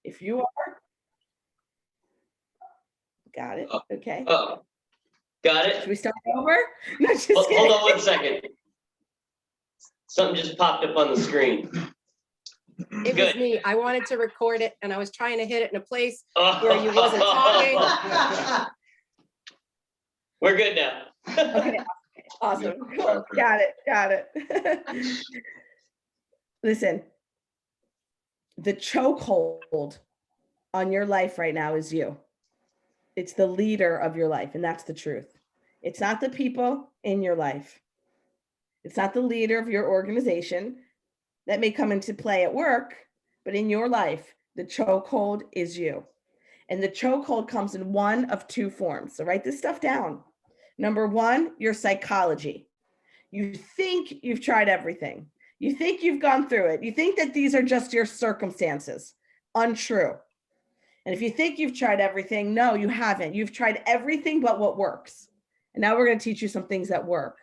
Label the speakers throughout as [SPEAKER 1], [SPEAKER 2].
[SPEAKER 1] If you are, got it. Okay.
[SPEAKER 2] Got it.
[SPEAKER 1] Should we start over? No, just
[SPEAKER 2] Hold
[SPEAKER 1] kidding.
[SPEAKER 2] on 1 second. Something just popped up on the screen.
[SPEAKER 3] It was me. I wanted to record it and I was trying to hit it in a place where you wasn't talking.
[SPEAKER 2] We're good now.
[SPEAKER 1] Okay. Awesome. Cool. Got it. Listen, the chokehold on your life right now is you. It's the leader of your life, and that's the truth. It's not the people in your life. It's not the leader of your organization that may come into play at work, but in your life, the chokehold is you. And the chokehold comes in one of two forms. So write this stuff down. Number one, your psychology. You think you've tried everything. You think you've gone through it. You think that these are just your circumstances. Untrue. And if you think you've tried everything, no, you haven't. You've tried everything but what works. And now we're going to teach you some things that work.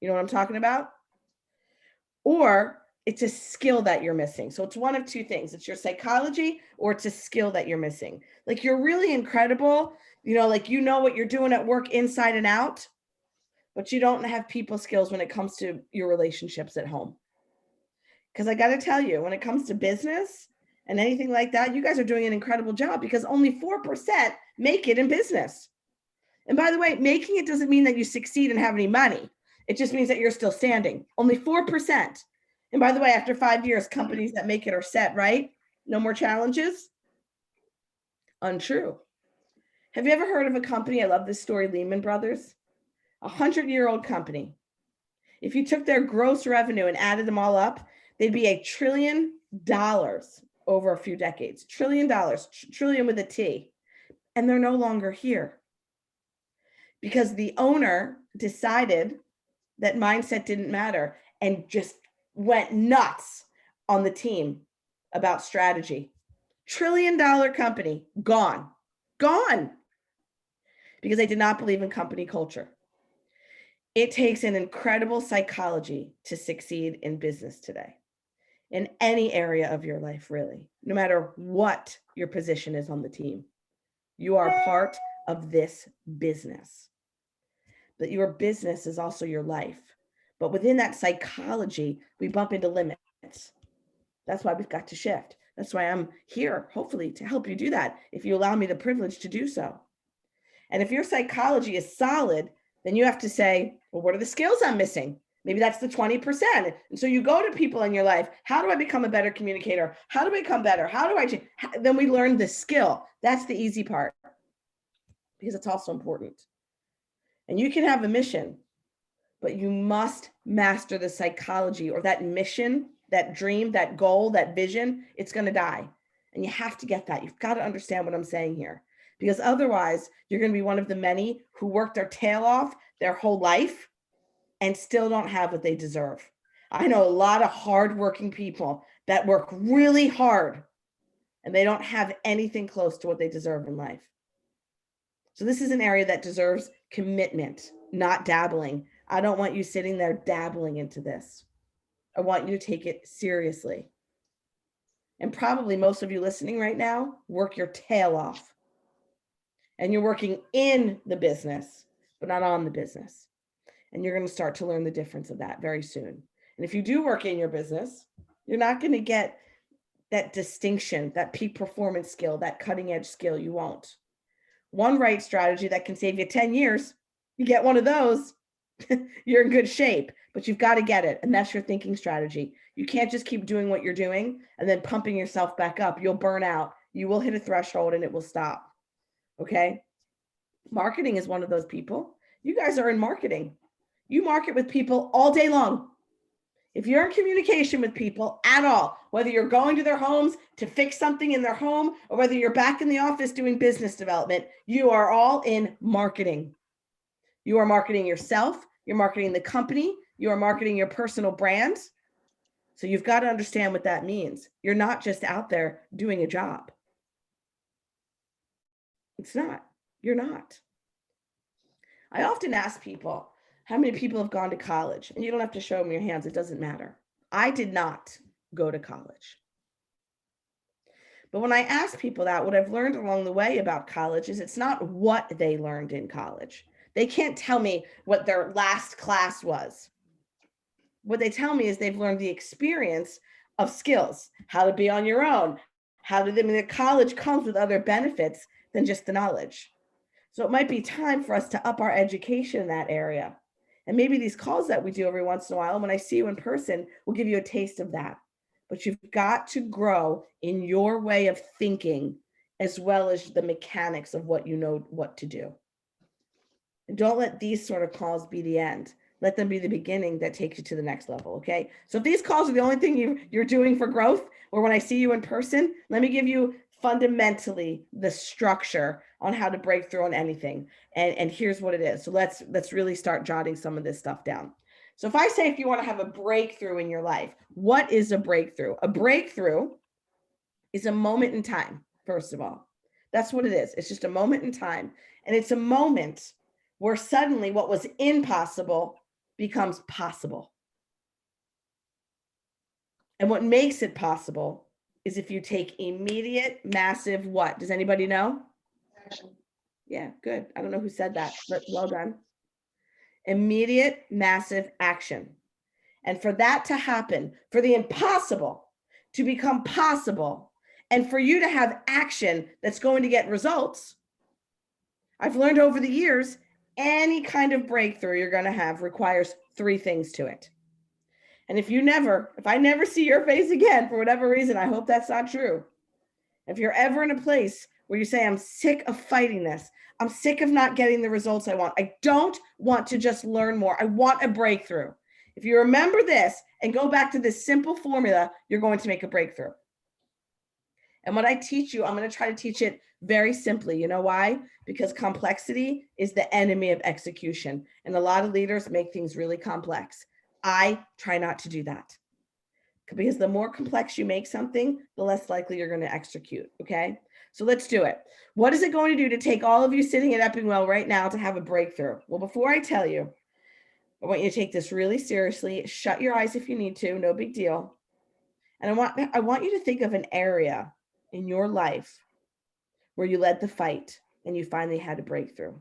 [SPEAKER 1] You know what I'm talking about? Or it's a skill that you're missing. So it's one of two things. It's your psychology or it's a skill that you're missing. Like you're really incredible, like you know what you're doing at work inside and out, but you don't have people skills when it comes to your relationships at home. Because I got to tell you, when it comes to business and anything like that, you guys are doing an incredible job because only 4% make it in business. And by the way, making it doesn't mean that you succeed and have any money. It just means that you're still standing. Only 4%. And by the way, after 5 years, companies that make it are set, right? No more challenges? Untrue. Have you ever heard of a company? I love this story, Lehman Brothers. 100-year-old company. If you took their gross revenue and added them all up, they'd be $1 trillion over a few decades. $1 trillion, trillion with a T. And they're no longer here. Because the owner decided that mindset didn't matter and just went nuts on the team about strategy. $1 trillion company, gone. Because they did not believe in company culture. It takes an incredible psychology to succeed in business today, in any area of your life, really, no matter what your position is on the team. You are part of this business. But your business is also your life. But within that psychology, we bump into limits. That's why we've got to shift. That's why I'm here, hopefully, to help you do that, if you allow me the privilege to do so. And if your psychology is solid, then you have to say, well, what are the skills I'm missing? Maybe that's the 20%. And so you go to people in your life. How do I become a better communicator? How do I become better? How do I change? Then we learn the skill. That's the easy part because it's also important. And you can have a mission, but you must master the psychology or that mission, that dream, that goal, that vision. It's going to die. And you have to get that. You've got to understand what I'm saying here. Because otherwise, you're going to be one of the many who worked their tail off their whole life and still don't have what they deserve. I know a lot of hardworking people that work really hard and they don't have anything close to what they deserve in life. So this is an area that deserves commitment, not dabbling. I don't want you sitting there dabbling into this. I want you to take it seriously. And probably most of you listening right now work your tail off. And you're working in the business, but not on the business. And you're going to start to learn the difference of that very soon. And if you do work in your business, you're not going to get that distinction, that peak performance skill, that cutting edge skill. You won't. One right strategy that can save you 10 years, you get one of those, you're in good shape, but you've got to get it. And that's your thinking strategy. You can't just keep doing what you're doing and then pumping yourself back up. You'll burn out. You will hit a threshold and it will stop. Okay. Marketing is one of those people. You guys are in marketing. You market with people all day long. If you're in communication with people at all, whether you're going to their homes to fix something in their home, or whether you're back in the office doing business development, you are all in marketing. You are marketing yourself. You're marketing the company. You are marketing your personal brand. So you've got to understand what that means. You're not just out there doing a job. It's not. You're not. I often ask people, how many people have gone to college? And you don't have to show them your hands. It doesn't matter. I did not go to college. But when I ask people that, what I've learned along the way about college is it's not what they learned in college. They can't tell me what their last class was. What they tell me is they've learned the experience of skills, how to be on your own, how to, I mean, the college comes with other benefits than just the knowledge. So it might be time for us to up our education in that area. And maybe these calls that we do every once in a while, when I see you in person, will give you a taste of that. But you've got to grow in your way of thinking as well as the mechanics of what you know what to do. And don't let these sort of calls be the end. Let them be the beginning that takes you to the next level, okay? So if these calls are the only thing you're doing for growth, or when I see you in person, let me give you fundamentally the structure on how to break through on anything. And here's what it is. So let's really start jotting some of this stuff down. So if I say, if you want to have a breakthrough in your life, what is a breakthrough? A breakthrough is a moment in time, first of all. That's what it is. It's just a moment in time. And it's a moment where suddenly what was impossible becomes possible. And what makes it possible is if you take immediate, massive what? Does anybody know?
[SPEAKER 2] Action.
[SPEAKER 1] Yeah, good. I don't know who said that, but well done. Immediate, massive action. And for that to happen, for the impossible to become possible, and for you to have action that's going to get results, I've learned over the years, any kind of breakthrough you're going to have requires three things to it. And if I never see your face again, for whatever reason, I hope that's not true. If you're ever in a place where you say, I'm sick of fighting this, I'm sick of not getting the results I want, I don't want to just learn more, I want a breakthrough. If you remember this and go back to this simple formula, you're going to make a breakthrough. And what I teach you, I'm going to try to teach it very simply. You know why? Because complexity is the enemy of execution. And a lot of leaders make things really complex. I try not to do that. Because the more complex you make something, the less likely you're going to execute. Okay. So let's do it. What is it going to do to take all of you sitting at Epping Well right now to have a breakthrough? Well, before I tell you, I want you to take this really seriously. Shut your eyes if you need to, no big deal. And I want you to think of an area in your life where you led the fight and you finally had a breakthrough.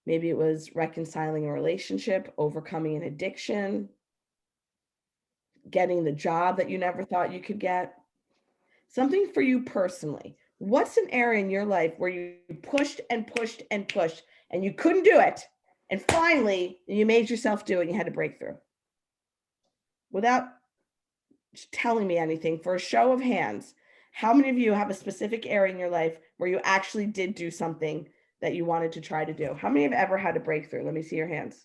[SPEAKER 1] Maybe it was reconciling a relationship, overcoming an addiction, getting the job that you never thought you could get. Something for you personally. What's an area in your life where you pushed and pushed and pushed and you couldn't do it? And finally, you made yourself do it and you had a breakthrough. Without telling me anything, for a show of hands, how many of you have a specific area in your life where you actually did do something that you wanted to try to do? How many have ever had a breakthrough? Let me see your hands.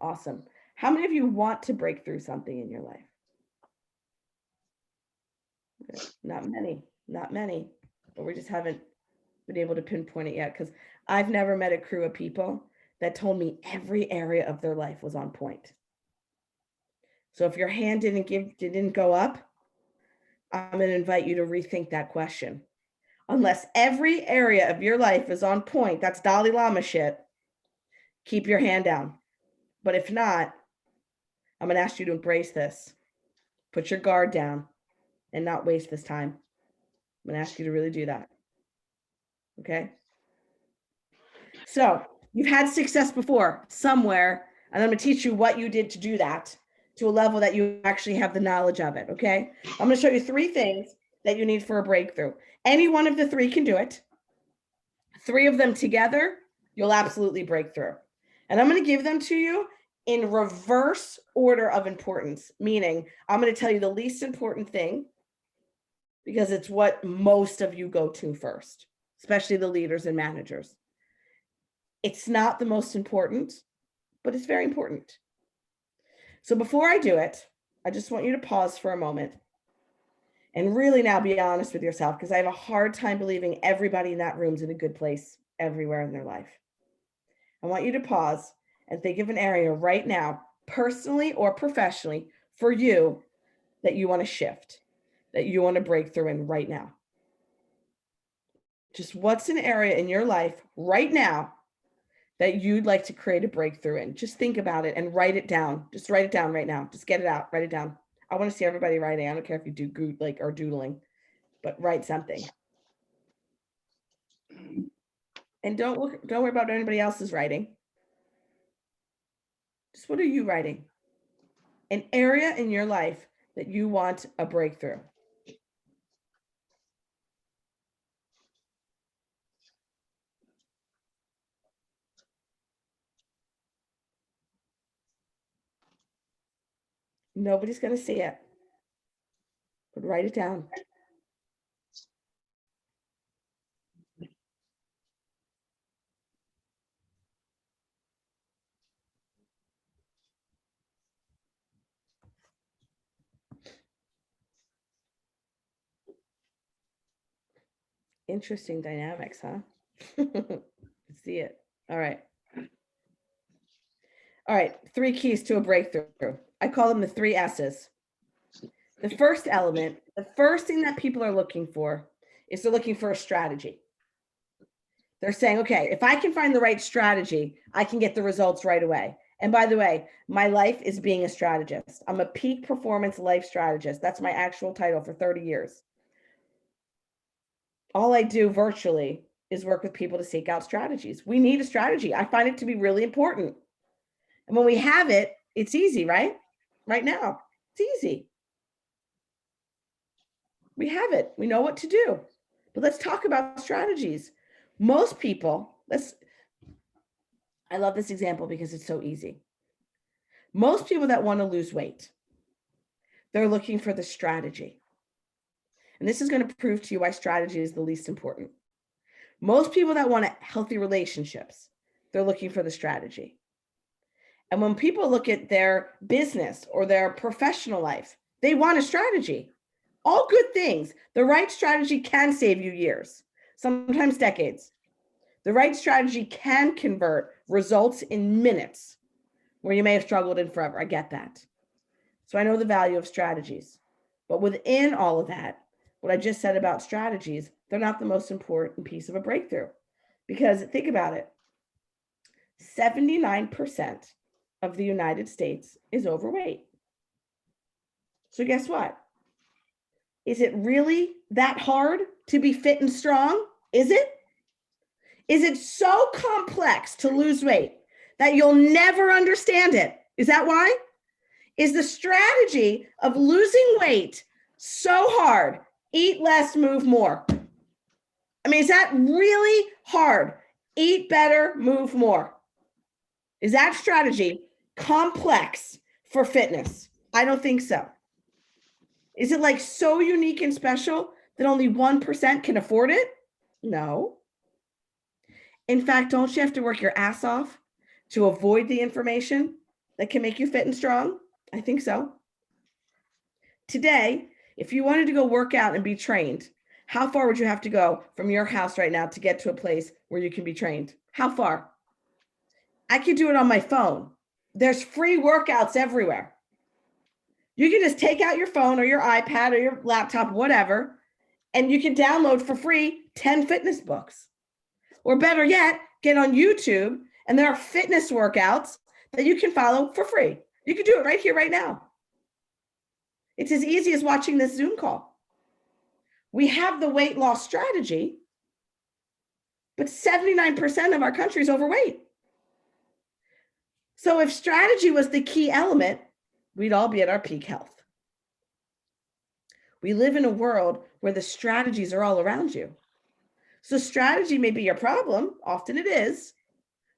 [SPEAKER 1] Awesome. How many of you want to break through something in your life? Good. Not many, but we just haven't been able to pinpoint it yet, because I've never met a crew of people that told me every area of their life was on point. So if your hand didn't go up, I'm going to invite you to rethink that question. Unless every area of your life is on point, that's Dalai Lama shit, keep your hand down. But if not, I'm going to ask you to embrace this. Put your guard down and not waste this time. I'm going to ask you to really do that. Okay? So you've had success before somewhere, and I'm going to teach you what you did to do that to a level that you actually have the knowledge of it. Okay? I'm going to show you three things that you need for a breakthrough. Any one of the three can do it. Three of them together, you'll absolutely break through. And I'm going to give them to you in reverse order of importance, meaning I'm going to tell you the least important thing because it's what most of you go to first, especially the leaders and managers. It's not the most important, but it's very important. So before I do it, I just want you to pause for a moment and really now be honest with yourself, because I have a hard time believing everybody in that room's in a good place everywhere in their life. I want you to pause and think of an area right now, personally or professionally, for you that you want to shift, that you want to break through in right now. Just what's an area in your life right now that you'd like to create a breakthrough in? Just think about it and write it down. Just write it down right now. Just get it out, write it down. I want to see everybody writing. I don't care if you do or doodling, but write something. And don't worry about anybody else's writing. Just what are you writing? An area in your life that you want a breakthrough. Nobody's going to see it, but write it down. Interesting dynamics, huh? See it. All right. All right. 3 keys to a breakthrough. I call them the 3 S's. The first element, the first thing that people are looking for is they're looking for a strategy. They're saying, okay, if I can find the right strategy, I can get the results right away. And by the way, my life is being a strategist. I'm a peak performance life strategist. That's my actual title for 30 years. All I do virtually is work with people to seek out strategies. We need a strategy. I find it to be really important. And when we have it, it's easy, right? Right now, it's easy. We have it. We know what to do. But let's talk about strategies. Most people, I love this example because it's so easy. Most people that want to lose weight, they're looking for the strategy. And this is going to prove to you why strategy is the least important. Most people that want healthy relationships, they're looking for the strategy. And when people look at their business or their professional life, they want a strategy. All good things. The right strategy can save you years, sometimes decades. The right strategy can convert results in minutes where you may have struggled in forever. I get that. So I know the value of strategies. But within all of that, what I just said about strategies, they're not the most important piece of a breakthrough. Because think about it. 79% of the United States is overweight. So guess what? Is it really that hard to be fit and strong? Is it? Is it so complex to lose weight that you'll never understand it? Is that why? Is the strategy of losing weight so hard? Eat less, move more. I mean, is that really hard? Eat better, move more. Is that strategy complex for fitness? I don't think so. Is it like so unique and special that only 1% can afford it? No. In fact, don't you have to work your ass off to avoid the information that can make you fit and strong? I think so. Today, if you wanted to go work out and be trained, how far would you have to go from your house right now to get to a place where you can be trained? How far? I could do it on my phone. There's free workouts everywhere. You can just take out your phone or your iPad or your laptop, whatever, and you can download for free 10 fitness books. Or better yet, get on YouTube and there are fitness workouts that you can follow for free. You can do it right here, right now. It's as easy as watching this Zoom call. We have the weight loss strategy, but 79% of our country is overweight. So if strategy was the key element, we'd all be at our peak health. We live in a world where the strategies are all around you. So strategy may be your problem. Often it is,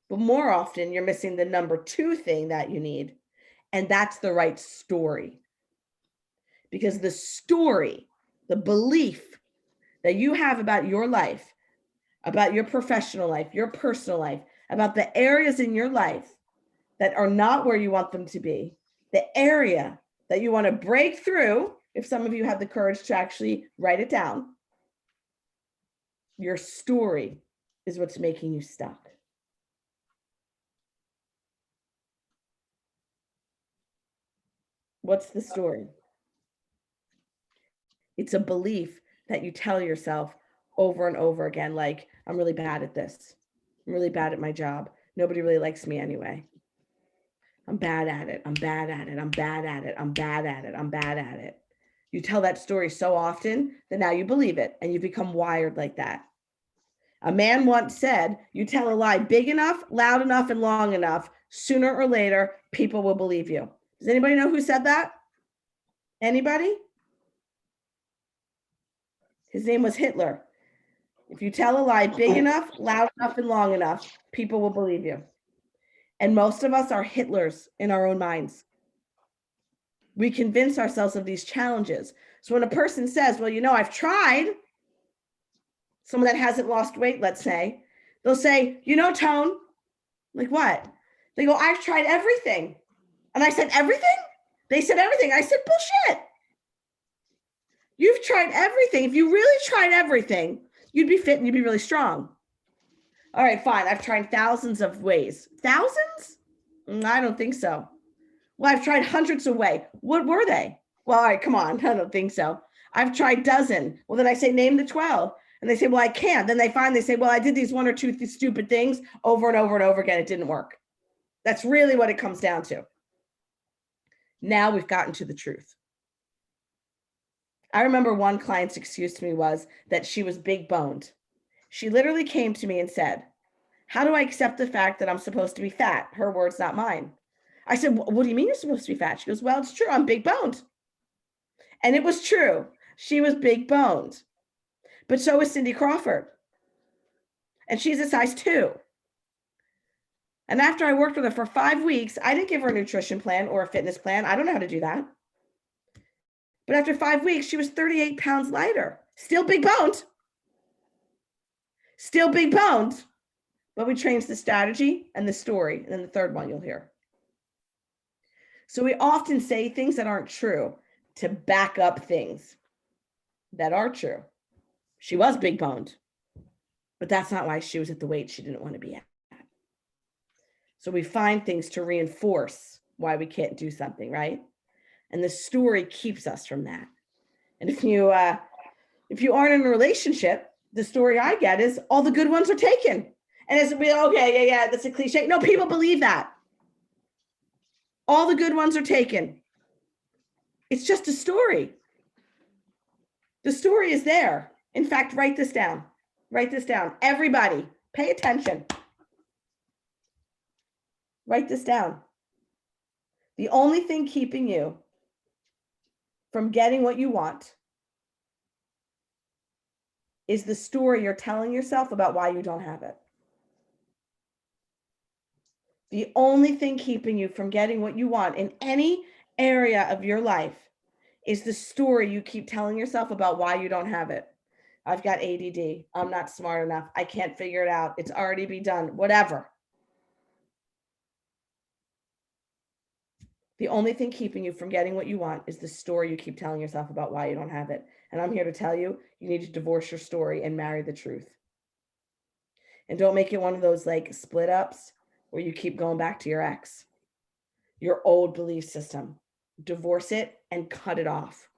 [SPEAKER 1] but more often you're missing the number 2 thing that you need. And that's the right story. Because the story, the belief that you have about your life, about your professional life, your personal life, about the areas in your life that are not where you want them to be, the area that you want to break through, if some of you have the courage to actually write it down, your story is what's making you stuck. What's the story? It's a belief that you tell yourself over and over again, like, I'm really bad at this. I'm really bad at my job. Nobody really likes me anyway. I'm bad at it. I'm bad at it. I'm bad at it. I'm bad at it. I'm bad at it. You tell that story so often that now you believe it and you become wired like that. A man once said, you tell a lie big enough, loud enough, and long enough, sooner or later, people will believe you. Does anybody know who said that? Anybody? His name was Hitler. If you tell a lie big enough, loud enough, and long enough, people will believe you. And most of us are Hitlers in our own minds. We convince ourselves of these challenges. So when a person says, well, you know, I've tried, someone that hasn't lost weight, let's say, they'll say, you know, Tone, like what? They go, I've tried everything. And I said, everything? They said everything. I said, bullshit. You've tried everything. If you really tried everything, you'd be fit and you'd be really strong. All right, fine. I've tried thousands of ways. Thousands? I don't think so. Well, I've tried hundreds of ways. What were they? Well, all right, come on. I don't think so. I've tried dozen. Well, then I say, name the 12. And they say, well, I can't. Then they finally say, well, I did these one or two stupid things over and over and over again. It didn't work. That's really what it comes down to. Now we've gotten to the truth. I remember one client's excuse to me was that she was big boned. She literally came to me and said, how do I accept the fact that I'm supposed to be fat? Her words, not mine. I said, what do you mean you're supposed to be fat? She goes, well, it's true. I'm big boned. And it was true. She was big boned. But so is Cindy Crawford. And she's a size 2. And after I worked with her for 5 weeks, I didn't give her a nutrition plan or a fitness plan. I don't know how to do that. But after 5 weeks, she was 38 pounds lighter. Still big boned. Still big boned. But we changed the strategy and the story. And then the third one you'll hear. So we often say things that aren't true to back up things that are true. She was big boned, but that's not why she was at the weight she didn't want to be at. So we find things to reinforce why we can't do something, right? And the story keeps us from that. And if you aren't in a relationship, the story I get is all the good ones are taken. And it's okay, yeah, that's a cliche. No, people believe that. All the good ones are taken. It's just a story. The story is there. In fact, write this down. Write this down. Everybody, pay attention. Write this down. The only thing keeping you from getting what you want is the story you're telling yourself about why you don't have it. The only thing keeping you from getting what you want in any area of your life is the story you keep telling yourself about why you don't have it. I've got ADD. I'm not smart enough. I can't figure it out. It's already been done. Whatever. The only thing keeping you from getting what you want is the story you keep telling yourself about why you don't have it. And I'm here to tell you, you need to divorce your story and marry the truth. And don't make it one of those like split ups where you keep going back to your ex, your old belief system. Divorce it and cut it off.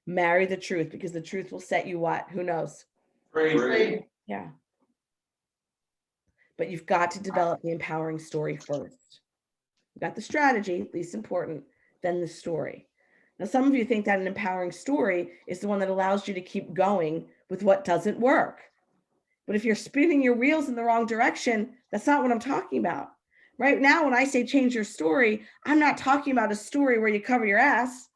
[SPEAKER 1] Marry the truth, because the truth will set you what? Who knows?
[SPEAKER 2] Free.
[SPEAKER 1] Yeah. But you've got to develop the empowering story first. You've got the strategy, least important, then the story. Now, some of you think that an empowering story is the one that allows you to keep going with what doesn't work. But if you're spinning your wheels in the wrong direction, that's not what I'm talking about. Right now, when I say change your story, I'm not talking about a story where you cover your ass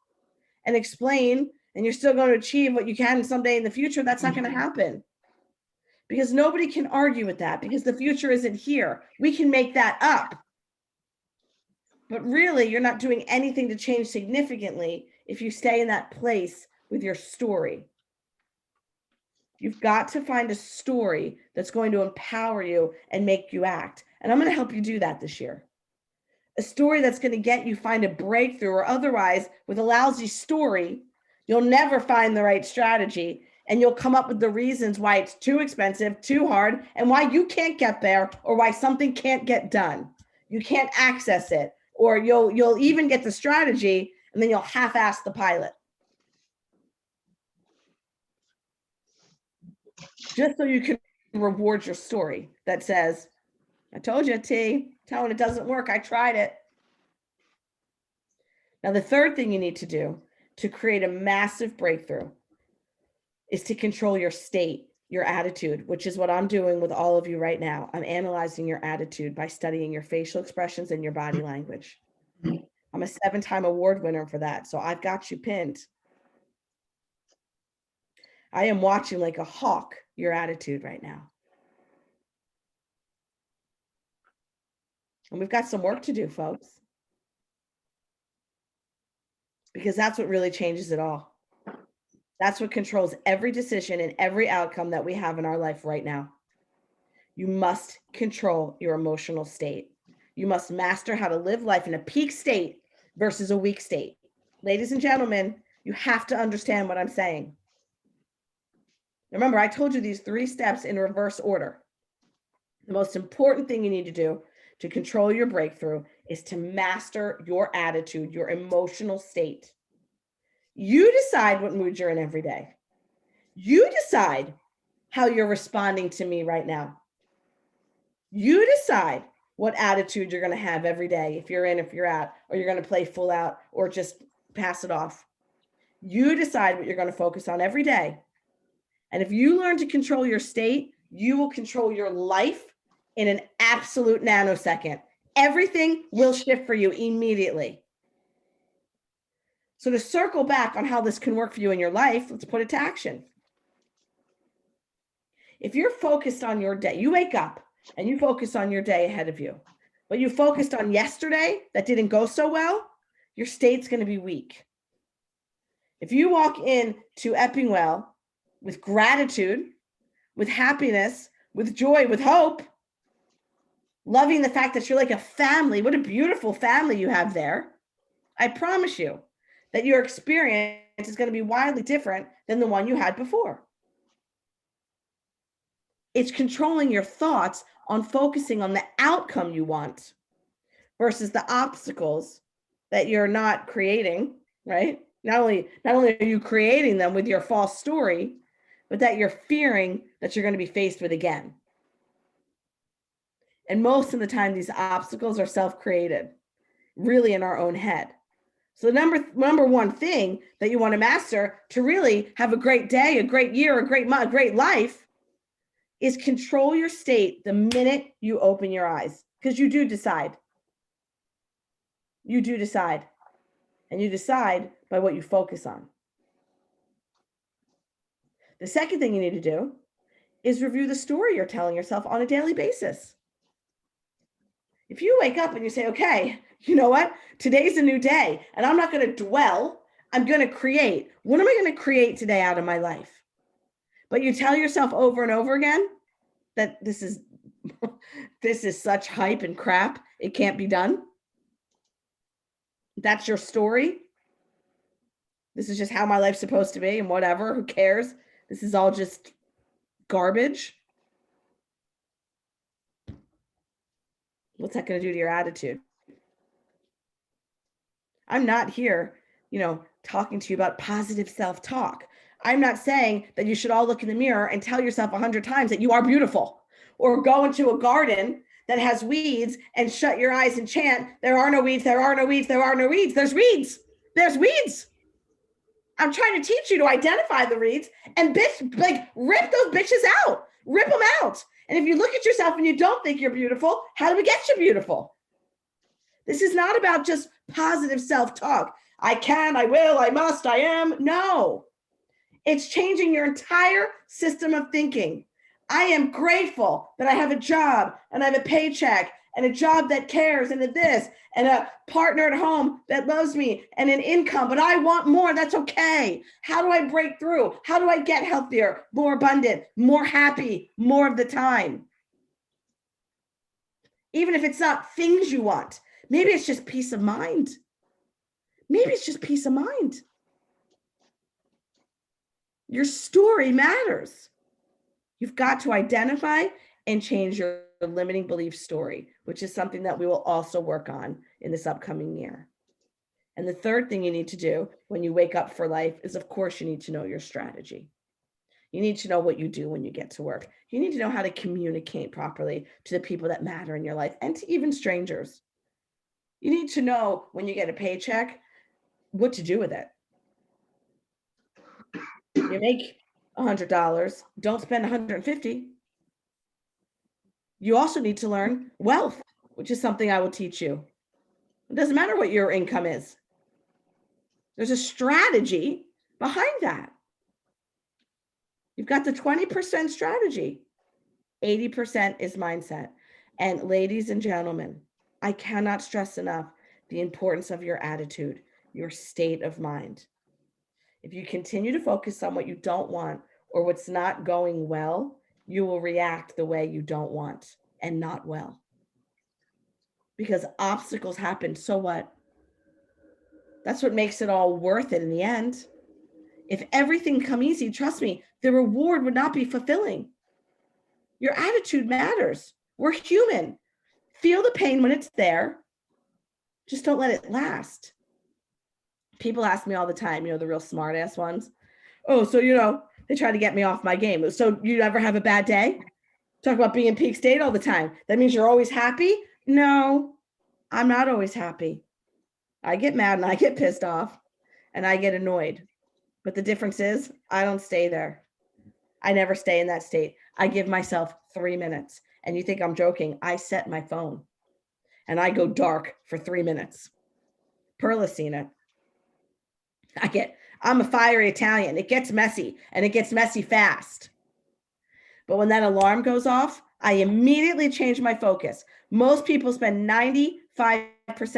[SPEAKER 1] and explain and you're still going to achieve what you can someday in the future. That's not going to happen. Because nobody can argue with that, because the future isn't here. We can make that up. But really, you're not doing anything to change significantly if you stay in that place with your story. You've got to find a story that's going to empower you and make you act. And I'm going to help you do that this year. A story that's going to get you find a breakthrough, or otherwise with a lousy story, you'll never find the right strategy, and you'll come up with the reasons why it's too expensive, too hard, and why you can't get there, or why something can't get done. You can't access it, or you'll even get the strategy and then you'll half-ass the pilot. Just so you can reward your story that says, I told you, T, telling it doesn't work. I tried it. Now, the third thing you need to do to create a massive breakthrough is to control your state, your attitude, which is what I'm doing with all of you right now. I'm analyzing your attitude by studying your facial expressions and your body language. I'm a 7-time award winner for that, so I've got you pinned. I am watching like a hawk your attitude right now. And we've got some work to do, folks, because that's what really changes it all. That's what controls every decision and every outcome that we have in our life right now. You must control your emotional state. You must master how to live life in a peak state versus a weak state. Ladies and gentlemen, you have to understand what I'm saying. Remember, I told you these 3 steps in reverse order. The most important thing you need to do to control your breakthrough is to master your attitude, your emotional state. You decide what mood you're in every day. You decide how you're responding to me right now. You decide what attitude you're going to have every day, if you're in, if you're out, or you're going to play full out or just pass it off. You decide what you're going to focus on every day. And if you learn to control your state, you will control your life in an absolute nanosecond. Everything will shift for you immediately. So to circle back on how this can work for you in your life, let's put it to action. If you're focused on your day, you wake up and you focus on your day ahead of you, but you focused on yesterday that didn't go so well, your state's going to be weak. If you walk in to Epping Well with gratitude, with happiness, with joy, with hope, loving the fact that you're like a family, what a beautiful family you have there, I promise you that your experience is going to be wildly different than the one you had before. It's controlling your thoughts on focusing on the outcome you want versus the obstacles that you're not creating, right? Not only are you creating them with your false story, but that you're fearing that you're going to be faced with again. And most of the time, these obstacles are self-created, really in our own head. So the number one thing that you want to master to really have a great day, a great year, a great month, a great life is control your state the minute you open your eyes, because you do decide. You do decide. And you decide by what you focus on. The second thing you need to do is review the story you're telling yourself on a daily basis. If you wake up and you say, okay, you know what? Today's a new day and I'm not going to dwell. I'm going to create. What am I going to create today out of my life? But you tell yourself over and over again that this is such hype and crap. It can't be done. That's your story. This is just how my life's supposed to be and whatever, who cares? This is all just garbage. What's that going to do to your attitude? I'm not here, talking to you about positive self-talk. I'm not saying that you should all look in the mirror and tell yourself 100 times that you are beautiful, or go into a garden that has weeds and shut your eyes and chant, there are no weeds, there are no weeds, there are no weeds. There's weeds. There's weeds. I'm trying to teach you to identify the weeds and rip those bitches out, rip them out. And if you look at yourself and you don't think you're beautiful, how do we get you beautiful? This is not about just positive self-talk. I can, I will, I must, I am. No, it's changing your entire system of thinking. I am grateful that I have a job and I have a paycheck and a job that cares and this and a partner at home that loves me and an income, but I want more. That's okay. How do I break through? How do I get healthier, more abundant, more happy, more of the time? Even if it's not things you want, maybe it's just peace of mind. Maybe it's just peace of mind. Your story matters. You've got to identify and change your limiting belief story, which is something that we will also work on in this upcoming year. And the third thing you need to do when you wake up for life is, of course, you need to know your strategy. You need to know what you do when you get to work. You need to know how to communicate properly to the people that matter in your life and to even strangers. You need to know when you get a paycheck, what to do with it. You make $100, don't spend 150. You also need to learn wealth, which is something I will teach you. It doesn't matter what your income is. There's a strategy behind that. You've got the 20% strategy. 80% is mindset. And ladies and gentlemen, I cannot stress enough the importance of your attitude, your state of mind. If you continue to focus on what you don't want or what's not going well, you will react the way you don't want and not well. Because obstacles happen, so what? That's what makes it all worth it in the end. If everything come easy, trust me, the reward would not be fulfilling. Your attitude matters. We're human. Feel the pain when it's there. Just don't let it last. People ask me all the time, the real smart ass ones. Oh, so, they try to get me off my game. So you ever have a bad day? Talk about being in peak state all the time. That means you're always happy? No, I'm not always happy. I get mad and I get pissed off and I get annoyed. But the difference is I don't stay there. I never stay in that state. I give myself 3 minutes. And you think I'm joking? I set my phone and I go dark for 3 minutes. Perla's seen it. I'm a fiery Italian. It gets messy and it gets messy fast. But when that alarm goes off, I immediately change my focus. Most people spend 95%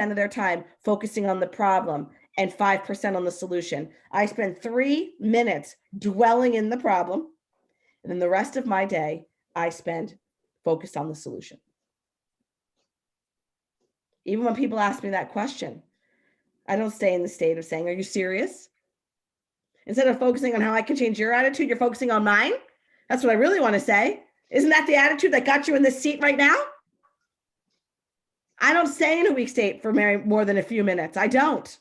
[SPEAKER 1] of their time focusing on the problem and 5% on the solution. I spend 3 minutes dwelling in the problem. And then the rest of my day, I spend focused on the solution. Even when people ask me that question, I don't stay in the state of saying, are you serious? Instead of focusing on how I can change your attitude, you're focusing on mine. That's what I really want to say. Isn't that the attitude that got you in this seat right now? I don't stay in a weak state for more than a few minutes. I don't.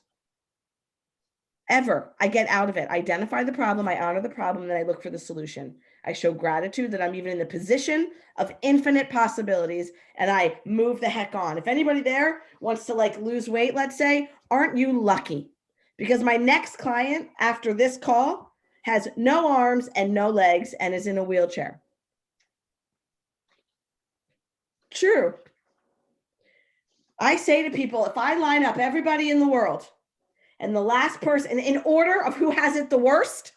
[SPEAKER 1] Ever. I get out of it. I identify the problem. I honor the problem. And then I look for the solution. I show gratitude that I'm even in the position of infinite possibilities. And I move the heck on. If anybody there wants to lose weight, let's say, aren't you lucky? Because my next client after this call has no arms and no legs and is in a wheelchair. True. I say to people, if I line up everybody in the world and the last person in order of who has it the worst,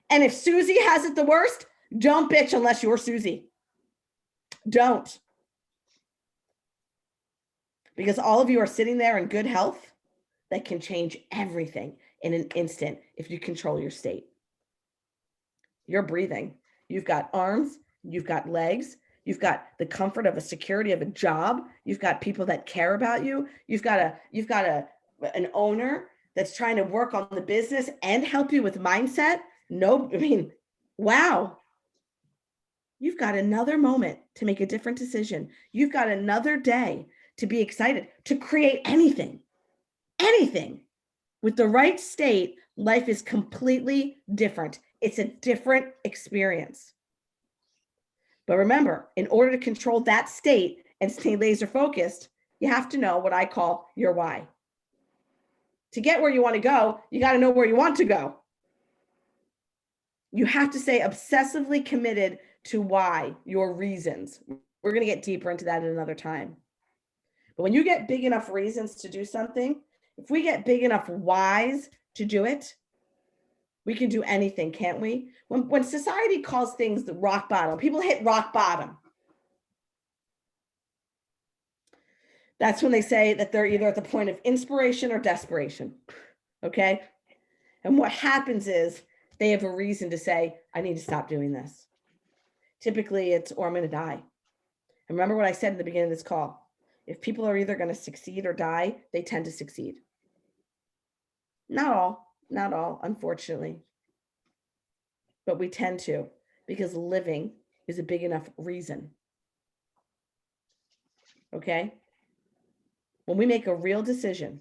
[SPEAKER 1] and if Susie has it the worst, don't bitch unless you're Susie. Don't. Because all of you are sitting there in good health that can change everything in an instant if you control your state. You're breathing. You've got arms, you've got legs, you've got the comfort of a security of a job, you've got people that care about you, you've got an owner that's trying to work on the business and help you with mindset. Wow. You've got another moment to make a different decision. You've got another day to be excited, to create anything. With the right state, life is completely different. It's a different experience. But remember, in order to control that state and stay laser focused, you have to know what I call your why. To get where you want to go, you got to know where you want to go. You have to stay obsessively committed to why, your reasons. We're going to get deeper into that at another time. But when you get big enough reasons to do something, if we get big enough whys to do it, we can do anything, can't we? When society calls things the rock bottom, people hit rock bottom. That's when they say that they're either at the point of inspiration or desperation. Okay? And what happens is they have a reason to say, I need to stop doing this. Typically it's, or I'm going to die. And remember what I said in the beginning of this call. If people are either going to succeed or die, they tend to succeed. Not all, unfortunately. But we tend to, because living is a big enough reason. Okay? When we make a real decision,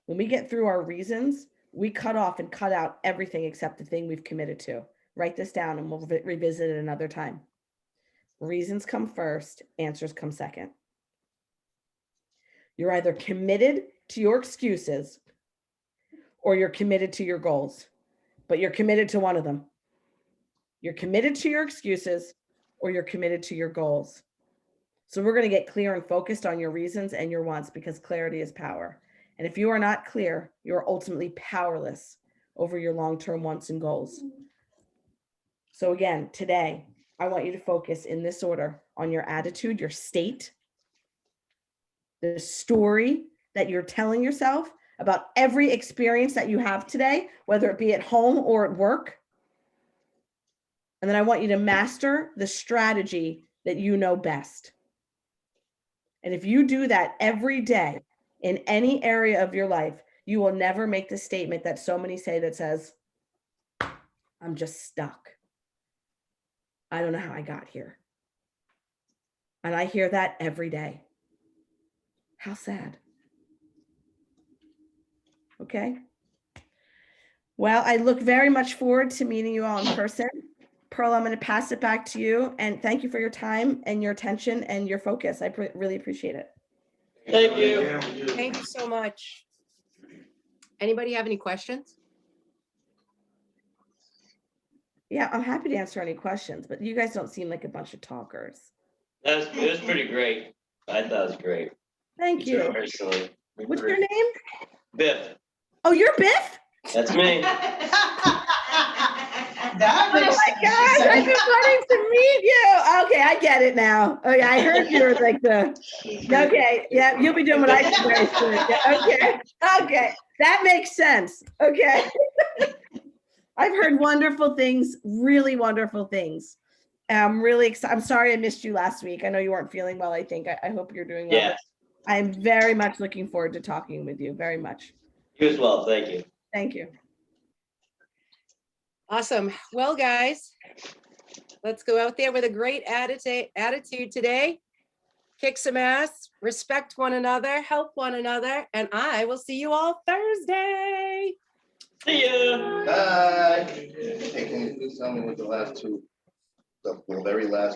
[SPEAKER 1] when we get through our reasons, we cut off and cut out everything except the thing we've committed to. Write this down and we'll revisit it another time. Reasons come first, answers come second. You're either committed to your excuses or you're committed to your goals, but you're committed to one of them. You're committed to your excuses or you're committed to your goals. So we're going to get clear and focused on your reasons and your wants, because clarity is power. And if you are not clear, you are ultimately powerless over your long-term wants and goals. So again, today, I want you to focus in this order on your attitude, your state, the story that you're telling yourself about every experience that you have today, whether it be at home or at work. And then I want you to master the strategy that you know best. And if you do that every day in any area of your life, you will never make the statement that so many say that says, I'm just stuck. I don't know how I got here. And I hear that every day. How sad. Okay. Well, I look very much forward to meeting you all in person. Pearl, I'm going to pass it back to you. And thank you for your time and your attention and your focus. I really appreciate it.
[SPEAKER 2] Thank you.
[SPEAKER 3] Thank you so much. Anybody have any questions?
[SPEAKER 1] Yeah, I'm happy to answer any questions, but you guys don't seem like a bunch of talkers.
[SPEAKER 2] It was pretty great. I thought it was great.
[SPEAKER 1] Thank you.
[SPEAKER 2] Personally.
[SPEAKER 1] What's your name?
[SPEAKER 2] Biff.
[SPEAKER 1] Oh, you're Biff?
[SPEAKER 2] That's me.
[SPEAKER 1] Oh my gosh, I've been wanting to meet you. Okay, I get it now. Okay, I heard you were like okay, yeah, you'll be doing what I do very soon. Yeah, okay, that makes sense. Okay. I've heard wonderful things, really wonderful things. I'm really excited. I'm sorry I missed you last week. I know you weren't feeling well, I think. I hope you're doing well.
[SPEAKER 2] Yes.
[SPEAKER 1] I'm very much looking forward to talking with you, very much.
[SPEAKER 2] You as well. Thank you.
[SPEAKER 1] Thank you.
[SPEAKER 3] Awesome. Well, guys, let's go out there with a great attitude today. Kick some ass, respect one another, help one another, and I will see you all Thursday.
[SPEAKER 2] See ya.
[SPEAKER 4] Bye. Hey, can you please tell me what the last two, the very last two